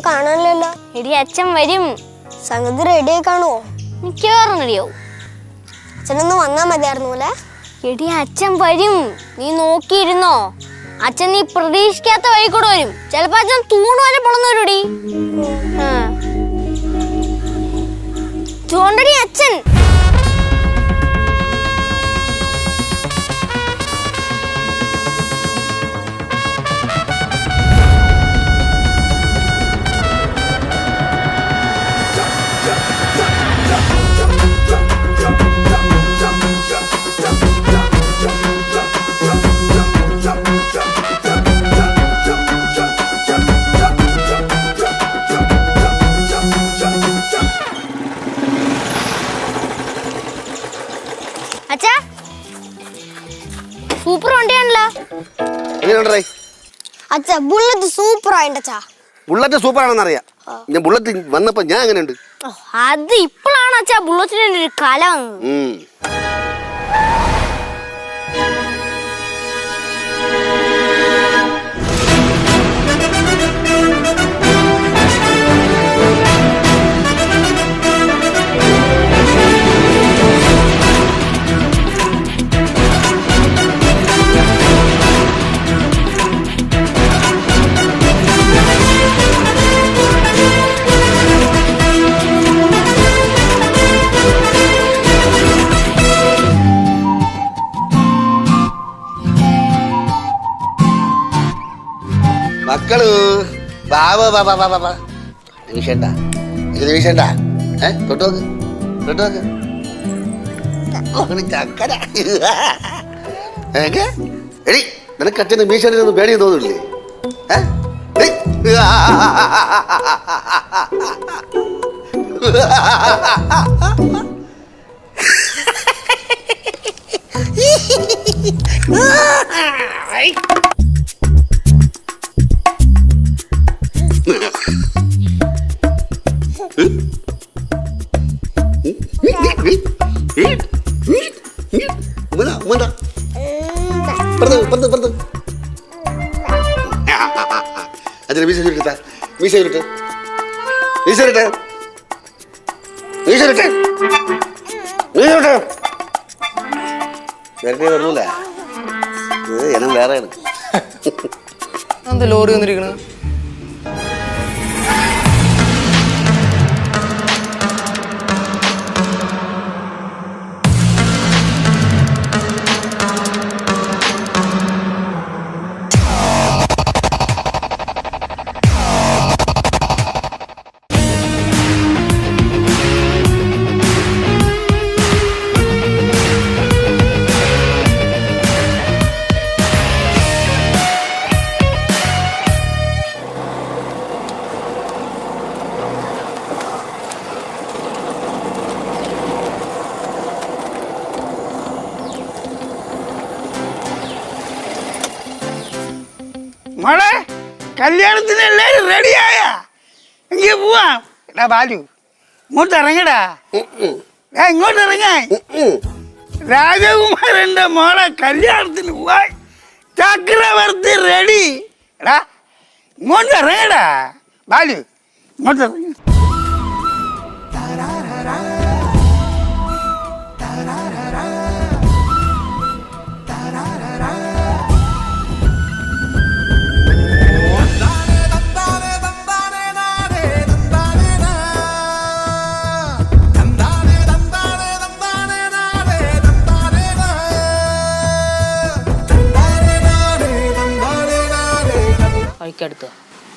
കാണാനില്ലല്ലോ. എടി അച്ഛൻ വരും. സംഗതി റെഡിയായി കാണുവോ? മിക്കവാറും റെഡിയാവും. അച്ഛനൊന്ന് വന്നാ മതിയായിരുന്നു അല്ലേ? എടി അച്ഛൻ വരും, നീ നോക്കിയിരുന്നോ. അച്ഛൻ നീ പ്രതീക്ഷിക്കാത്ത വഴി കൂടെ വരും. ചിലപ്പോ അച്ഛൻ തൂണ് വരെ പൊളന്നവരുടി. ചൂണ്ടടി അച്ഛൻ. അച്ഛാ, സൂപ്പർ വണ്ടിയാണല്ലോ. അച്ഛാ ബുള്ളറ്റ് സൂപ്പർ ആയിട്ടാ. ബുള്ളറ്റ് സൂപ്പർ ആണെന്ന് അറിയാം. ഞാൻ ബുള്ളറ്റ് വന്നപ്പോ ഞാൻ എങ്ങനെയുണ്ട്? അത് ഇപ്പോഴാണ് അച്ഛാ ബുള്ളറ്റിന്റെ ഒരു കല വന്നത്. മക്കള് നിമിഷണ്ട നിമിഷണ്ട തൊട്ടോക്ക് തൊട്ടോക്ക് ചക്കര. എടി നിനക്ക് അച്ഛൻ്റെ മീശൊന്നും പേടി തോന്നില്ലേ? അച്ഛനെ മീശ ചുരുട്ടാ, മീശ ചുരുട്ട്, മീശ ചുരുട്ടെ, മീശ ചുരുട്ടെ, മീശ ചുരുട്ടെ. നേരത്തെ പറഞ്ഞൂല, ഇത് ഇനം വേറെയാണ്. എന്താ ലോറി വന്നിരിക്കണത്? മോളെ കല്യാണത്തിന് എല്ലാരും റെഡിയായ എങ്കിൽ പോവാം. എടാ ബാലു ഇങ്ങോട്ട് ഇറങ്ങടാ, ഇങ്ങോട്ട് ഇറങ്ങാൻ. രാജകുമാരന്റെ മോളെ കല്യാണത്തിന് പോവാൻ ചക്രവർത്തി റെഡി. എടാ ഇങ്ങോട്ട് ഇറങ്ങടാ ബാലു, ഇങ്ങോട്ട് ഇറങ്ങ.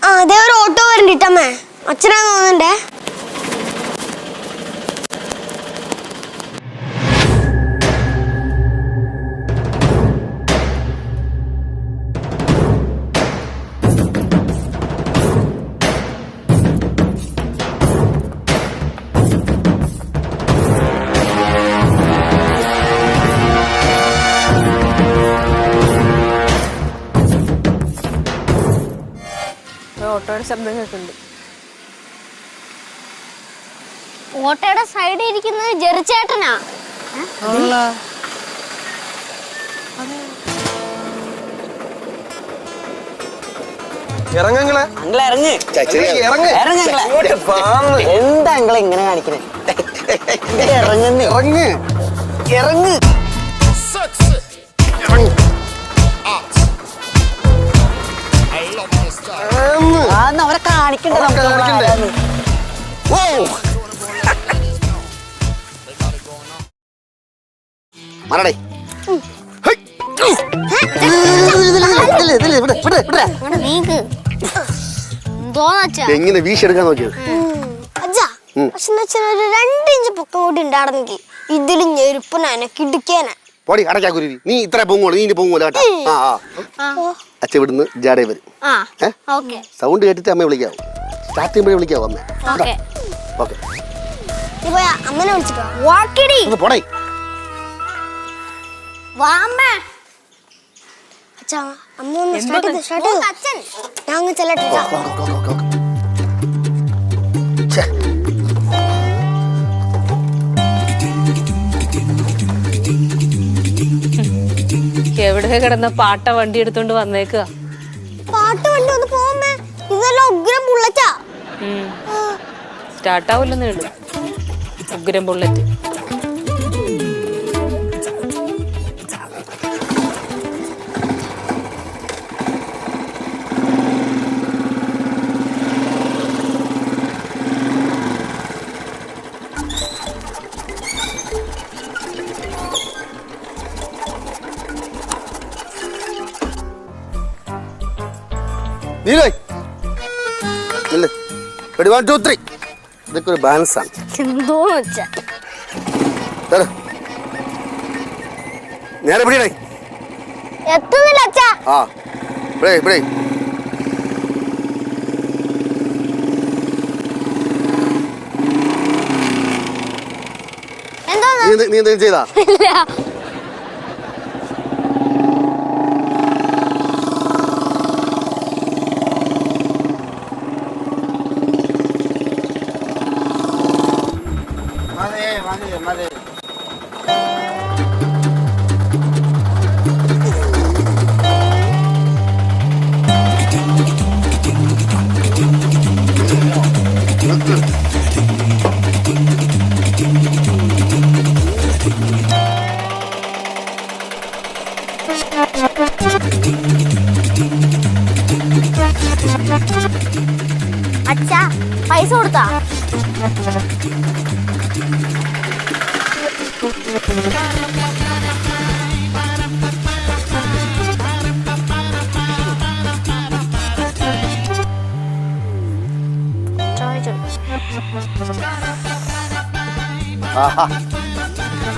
അതേ ഒരു ഓട്ടോ വരണ്ടിട്ടമ്മേ, അച്ഛനാ തോന്നണ്ടേ. ഓട്ടോയുടെ ശബ്ദം കേൾക്കുന്നുണ്ട്. ഓട്ടോയുടെ സൈഡിൽ ഇരിക്കുന്നത് ജെറിച്ചേട്ടനാ. ഇറങ്ങങ്ങളെ ഇറങ്ങ് എന്താ അങ്ങളെ ഇങ്ങനെ കാണിക്കണേ ഇറങ്ങുന്നേ ഇറങ്ങ് ഇറങ്ങ് ആന്ന് അവരെ കാണിക്കണ്ടേ നമുക്ക് ഓ മരടേ നീക്ക് എന്തോന്നച്ചാ എങ്ങനെ വീശെടുക്കാൻ നോക്കിയത് അച്ഛാ പക്ഷെ അച്ഛൻ ഒരു 2 ഇഞ്ച് പൊക്കം കൂടി ഉണ്ടായിരുന്നെങ്കിൽ ഇതിലും ഞെരുപ്പിന് അനക്കിടിക്കാനാ. പോടി അടയ്ക്കാക്കുരുവി നീ ഇത്ര പൊങ്ങോളൂ നീ ഇനി പൊങ്ങൂല കേട്ടോ. അച്ഛൻ ഇവിടുന്ന് ജാടേ വരും. ഓക്കെ സൗണ്ട് കേട്ടിട്ട് അമ്മയെ വിളിക്കാവും. സ്റ്റാർട്ട് ചെയ്യുമ്പോഴേ വിളിക്കാവും അമ്മ. ഓക്കെ ഓക്കെ നീ പോയാ അമ്മനെ വിളിച്ചിട്ടോ. വാക്കിടി പോടേ. വാമ്മേ അച്ഛാ അമ്മ ഒന്ന് സ്റ്റാർട്ട് ചെയ്ത് അച്ഛൻ ഞാൻ അങ്ങ് ചെല്ലട്ടെ. എവിടെ കിടന്ന പാട്ട വണ്ടി എടുത്തോണ്ട് വന്നേക്കുക. പാട്ട് വണ്ടി ഒന്ന് പോമേ. ഇതെല്ലാം ഉഗ്രം ബുള്ളറ്റാ. സ്റ്റാർട്ടാവില്ലെന്നേ ഉള്ളൂ. ഉഗ്രം ബുള്ളറ്റ്. ഇതൊക്കെ ഒരു ബാലൻസ് ആണ്. എന്തോന്ന് വെച്ചാ നേരെ പിടിയണേ. എത്തുന്നില്ല അച്ഛാ. ആ ഇവിടെ എന്തോന്ന് നീ എന്തെങ്കിലും ചെയ്താ? ഇല്ല അച്ഛാ പൈസ കൊടുത്താ?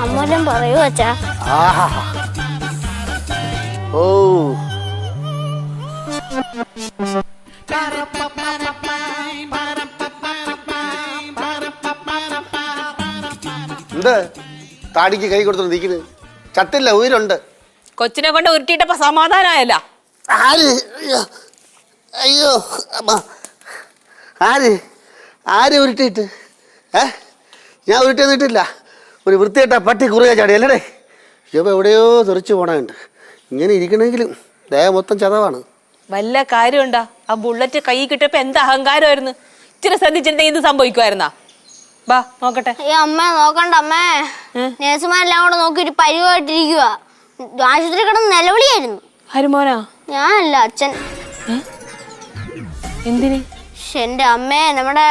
അമ്മോലും പറയൂ അച്ഛാ. ഓ എന്ത് താടിക്ക് കൈ കൊടുത്തു നിൽക്കുന്നത്? ചത്തില്ല, ഉയരുണ്ട്. കൊച്ചിനെ കൊണ്ട് ഉരുട്ടിയിട്ടപ്പോ സമാധാനമായല്ല. ആര്? അയ്യോ അയ്യോ അമ്മ. ആര് ഉരുട്ടിയിട്ട്? ഞാൻ ഉരുട്ടി തന്നിട്ടില്ല. ഒരു വൃത്തിയായിട്ട പട്ടി കുറുക ചാടി അല്ലേ? ഇവ എവിടെയോ തെറിച്ചു പോണുണ്ട്. ഇങ്ങനെ ഇരിക്കണമെങ്കിലും ദേഹം മൊത്തം ചതവാണ്. വല്ല കാര്യമുണ്ടാ? ആ ബുള്ളറ്റ് കൈ കിട്ടിയപ്പോ എന്താ അഹങ്കാരമായിരുന്നു. ഇച്ചിരി ശ്രദ്ധിച്ചിട്ടുണ്ടെങ്കിൽ ഇത് സംഭവിക്കുമായിരുന്നാ? ബാ നോക്കട്ടെ. അയ്യോ അമ്മ നോക്കണ്ട അമ്മേ. നേഴ്സുമാരെല്ലാം കൂടെ നോക്കിയിട്ട് പരിവായിട്ടിരിക്കുക. ആശുപത്രി കിടന്ന് നിലവിളിയായിരുന്നു. ഹരിമോനാ? ഞാനല്ല, അച്ഛൻ. എന്തിന്? എന്റെ അമ്മേ നമ്മുടെ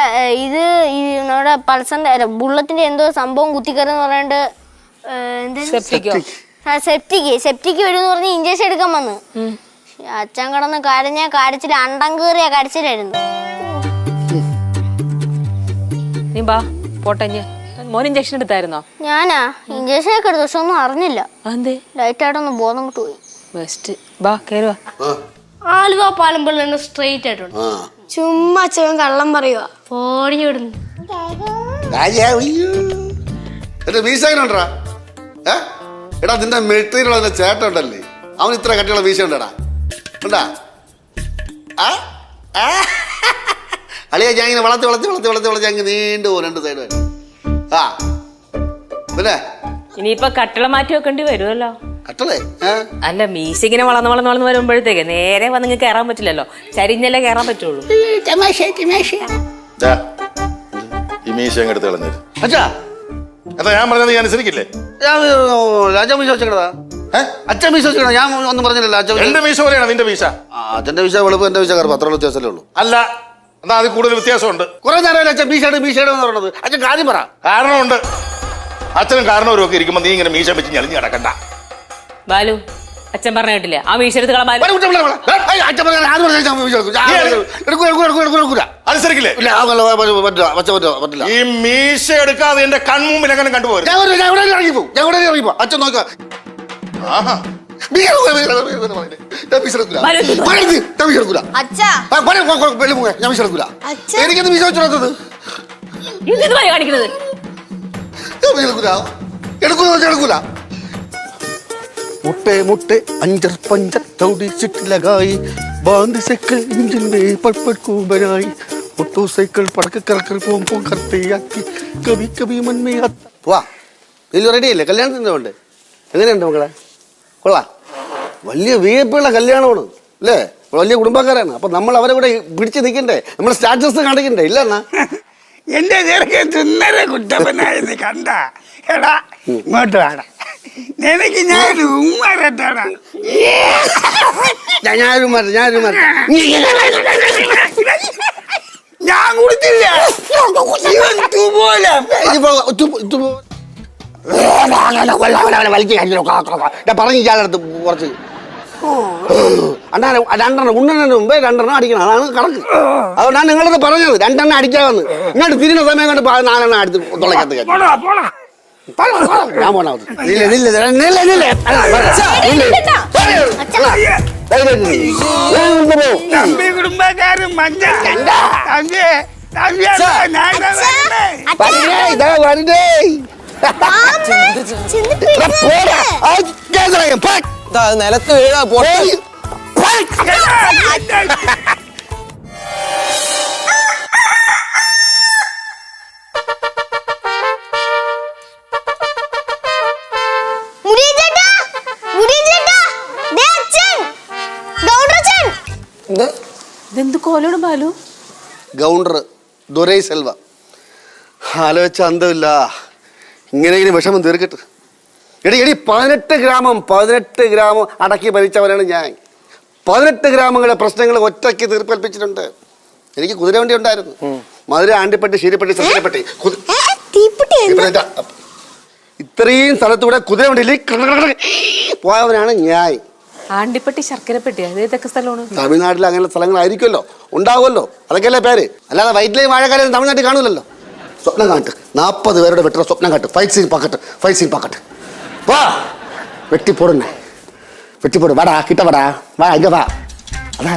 നമ്മുടെ പൾസറിന്റെ ബുള്ളറ്റിന്റെ എന്തോ സംഭവം കുത്തിക്കയറെന്ന് പറഞ്ഞിട്ട് സെപ്റ്റിക്ക് വരുമെന്ന് പറഞ്ഞ് ഇഞ്ചക്ഷൻ എടുക്കാൻ വന്ന് അച്ഛൻ കിടന്ന് കരച്ചിൽ അണ്ടം കയറിയ കരച്ചിലായിരുന്നു. നീ ബാ പോട്ടെ. മോൻ ഇഞ്ചക്ഷൻ എടുത്തായിരുന്നോ? ഞാനാ ഇഞ്ചക്ഷൻ ഒക്കെ എടുത്തു, പക്ഷെ ഒന്നും അറിഞ്ഞില്ല. ലൈറ്റായിട്ടൊന്ന് ബോധം കിട്ടു പോയി. ബെസ്റ്റ്. ബാ കേറുവാ. ആലുവ പാലമ്പള്ളി സ്ട്രെയിറ്റ് ആയിട്ടുണ്ട്. ചുമ്മാ അച്ഛൻ കള്ളം പറയുക. പോടി വിടുന്നു. എടാ നിന്റെ മെറ്റീരിയൽ ചേട്ടൻ ഉണ്ടല്ലേ, അവൻ ഇത്ര കട്ടിയുള്ള വീശ ഉണ്ടടാ. ഉണ്ടാ അളിയാ ഞാൻ ഇങ്ങനെ വളർത്തി അങ്ങ് നീണ്ടു പോകും 2 സൈഡ്. ആ പിന്നെ ഇനിയിപ്പൊ കട്ടിള മാറ്റി വെക്കേണ്ടി വരുമല്ലോ. കട്ടളേ അല്ല മീശ ഇങ്ങനെ വളർന്ന് വരുമ്പോഴത്തേക്ക് നേരെ വന്ന് നിങ്ങൾക്ക് കയറാൻ പറ്റില്ലല്ലോ, ചരിഞ്ഞല്ലേ കയറാൻ പറ്റുള്ളൂ. ദാ, ഈ മീശ അങ്ങെടുത്ത് കളഞ്ഞത്. അച്ഛാ അതാ ഞാൻ പറഞ്ഞത് ഞാൻ അനുസരിക്കില്ലേ? അച്ഛൻ മീശ വെച്ചേക്കടാ. അച്ഛൻ മീശ വെച്ചേക്കടാ. ഞാൻ ഒന്നും പറഞ്ഞില്ലല്ലോ. അച്ഛൻ എന്റെ മീശ പോലെയാണ് നിന്റെ മീശ. അച്ഛന്റെ മീശ വെളുപ്പ്, എന്റെ മീശ കറുപ്പ്, അത്ര വ്യത്യാസമല്ലേ ഉള്ളൂ. അല്ല, എന്നാ അതിൽ കൂടുതൽ വ്യത്യാസമുണ്ട്. കുറെ നേരം അച്ഛൻ മീശയുടെ എന്ന് പറയുന്നത്. അച്ഛൻ കാര്യം പറ. കാരണമുണ്ട്. അച്ഛനും കാരണവരും ഒക്കെ ഇരിക്കുമ്പോ നീ ഇങ്ങനെ മീശ വെച്ച് ഞെളിഞ്ഞ് കിടക്കണ്ട. ബാലു, അച്ഛൻ പറഞ്ഞ കേട്ടില്ലേ? ആ മീശ എടുത്ത് കളാൻ. അനുസരിക്കില്ലേ? ഈ മീശ എടുക്കാതെ എന്റെ കൺമുമ്പിൽ എങ്ങനെ കണ്ടുപോരും? അച്ഛൻ നോക്ക എനിക്കെന്ത് മീശ വെച്ചോടത്തത് കാണിക്കുന്നത് എടുക്കൂല. മുട്ടേ മുട്ടേ അഞ്ചർ പഞ്ചർ ചൗടി ചിട്ടിലകായി ബാന്തി സൈക്കിൾ ഇഞ്ചിന്റെ പൾപ്പൂബനായി ഓട്ടോ സൈക്കിൾ പടക്കറക്കർ പോകുമ്പോൾ കർത്തയാക്കി കവി കവി മന്മേ വാ. ഇതിൽ റെഡി അല്ലേ? കല്യാണത്തിൻ്റെ ഉണ്ട്. എങ്ങനെയുണ്ട് മക്കളെ? കൊള്ളാം. വലിയ വിയപ്പുള്ള കല്യാണമാണ് അല്ലേ? വലിയ കുടുംബക്കാരാണ്. അപ്പൊ നമ്മൾ അവരെ കൂടെ പിടിച്ച് നിൽക്കണ്ടേ? നമ്മുടെ സ്റ്റാറ്റസ് കാണിക്കണ്ടേ? ഇല്ല എന്നാ എന്റെ ചെറുക്കൻ തിന്നര കുട്ടപ്പനായത് കണ്ട. എടാ ഇങ്ങോട്ട് വേണ്ട, നിനക്ക് ഞാൻ ഉമ്മരട്ടാടാ. ഞാൻ കൊടുത്തില്ല. പറഞ്ഞു ഇയാളടുത്ത് കുറച്ച് രണ്ടെണ്ണം ഉണ്ണുന്നതിന് മുമ്പേ രണ്ടെണ്ണം അടിക്കണം. അതാണ് കണക്ക്. അതുകൊണ്ടാണ് നിങ്ങളത് പറഞ്ഞത് രണ്ടെണ്ണം അടിക്കാമെന്ന്. ഇങ്ങോട്ട് തിരിഞ്ഞ സമയം കണ്ട് 4 അടുത്ത് തുളയ്ക്കത്ത് കേട്ടു. ഞാൻ പോണത് തമ്പി കുടുംബക്കാരും മഞ്ഞ നിലത്ത് വീഴാ പോട്ടെ. ഇതെന്ത് കോലോടും ബാലു? ഗൗണ്ടർ ദുരൈ സെൽവ ആലോചിച്ച അന്തമില്ല. ഇങ്ങനെ വിഷമം തീർക്കട്ടെ. എടി 18 ഗ്രാമം അടക്കി ഭരിച്ചവനാണ് ഞാൻ. 18 ഗ്രാമങ്ങളെ പ്രശ്നങ്ങൾ ഒറ്റയ്ക്ക് തീർപ്പേൽപ്പിച്ചിട്ടുണ്ട്. എനിക്ക് കുതിരവണ്ടി ഉണ്ടായിരുന്നു. മധുര, ആണ്ടിപ്പട്ടി, ശീരിപ്പട്ടി, സത്യപ്പട്ടി, ഇത്രയും സ്ഥലത്തൂടെ കുതിരവണ്ടിയിൽ പോയവനാണ് ഞാൻ. ആണ്ടിപ്പട്ടി, ശർക്കരപ്പെട്ടി, അതേതൊക്കെ സ്ഥലമാണ്? തമിഴ്നാട്ടിൽ അങ്ങനെ സ്ഥലങ്ങളായിരിക്കുമല്ലോ, ഉണ്ടാവുമല്ലോ. അതൊക്കെയല്ലേ പേര്. അല്ലാതെ വൈറ്റിലെയും വാഴക്കാലം തമിഴ്നാട്ടിൽ കാണൂലല്ലോ. സ്വപ്നം കാട്ട്. 40 പേരുടെ വെട്ടുന്ന സ്വപ്നം കാട്ട്. ഫൈറ്റ് സീൻ പാക്കട്ട് വാ. വെട്ടിപ്പോടുന്നേ, വെട്ടിപ്പോട്. വാടാ, കിട്ട വാടാ, വാ ഇങ്ങ വാ. അതാ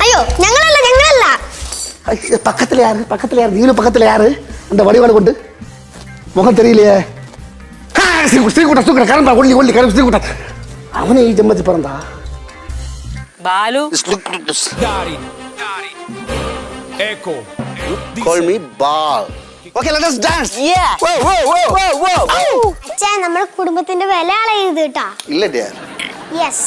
അയ്യോ, ഞങ്ങളല്ല. പക്കത്തിലെ യാറ് നീലും പക്കത്തിലെ യാറ് அந்த வடிவாடு கொண்டு முகம் தெரியலையே. ஸ்ரீகுட்ட கரம்பா கொல்லி கரம் ஸ்ரீகுட்ட அவனே ഈ ജന്മത്തിൽ പിറന്നാ Balu. Call me Bal. Okay, let us dance. Yeah. Whoa. അച്ഛാ, നമ്മുടെ കുടുംബത്തിന്റെ വില കളയരുത് കേട്ടാ. ഇല്ല ഡിയർ. യെസ്.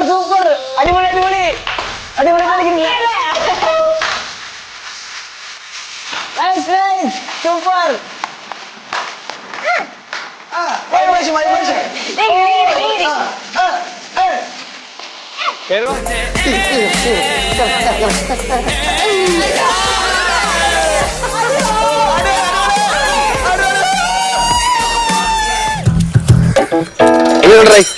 സൂപ്പർ അടിപൊളി സൂപ്പർ. കൊണ്ടുവരായി